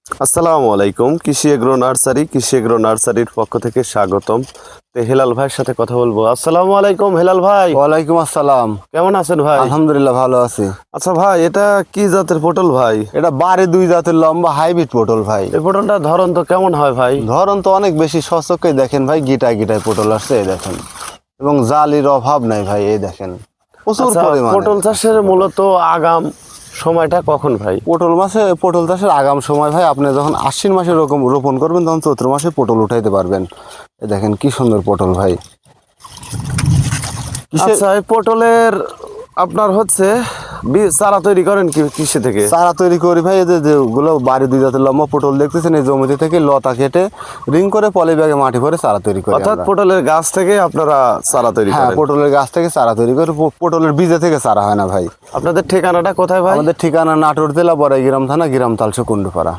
আসসালামু আলাইকুম। কৃষি এগ্রো নার্সারি, কৃষি এগ্রো নার্সারির পক্ষ থেকে স্বাগতম। হেলাল ভাইয়ের সাথে কথা বলবো। আসসালামু আলাইকুম হেলাল ভাই, ওয়ালাইকুম আসসালাম। কেমন আছেন ভাই? আলহামদুলিল্লাহ ভালো আছি। আচ্ছা ভাই, এটা কি জাতের পটল ভাই? এটা বারে দুই জাতের লম্বা হাইব্রিড পটল ভাই। এই পটলটা ধরন তো কেমন হয় ভাই? ধরন তো অনেক বেশি, সচক্ষে দেখেন ভাই, গিটায় গিটায় পটল আসছে, এই দেখেন, এবং জালির অভাব নাই ভাই, এই দেখেন প্রচুর আচ্ছা, পরিমাণে। পটল চাষের মূলত আগাম সময়টা কখন ভাই? পটল চাষের আগাম সময় ভাই, আপনি যখন আশ্বিন মাসে রোপণ করবেন তখন চৈত্র মাসে পটল উঠাইতে পারবেন। এই দেখেন কি সুন্দর পটল ভাই। আচ্ছা, এই পটলের আপনার হচ্ছে চারা তৈরি করেন কি কৃষি থেকে? চারা তৈরি করি ভাই, এই যেগুলো বাড়ি দুই জাতের লম্বা পটল দেখতেছেন, এই জমিতে থেকে লতা কেটে রিং করে পলি ব্যাগে মাটি ভরে চারা তৈরি করি অর্থাৎ আমরা। পটলের গাছ থেকে আপনারা চারা তৈরি হ্যাঁ, করেন? পটলের গাছ থেকে চারা তৈরি করে, পটলের বীজে থেকে চারা হয় না ভাই। আপনাদের ঠিকানাটা কোথায় ভাই? আমাদের ঠিকানা নাটোর জেলা বড়াইগ্রাম থানা, গ্রাম তালসা কুন্ডুপাড়া।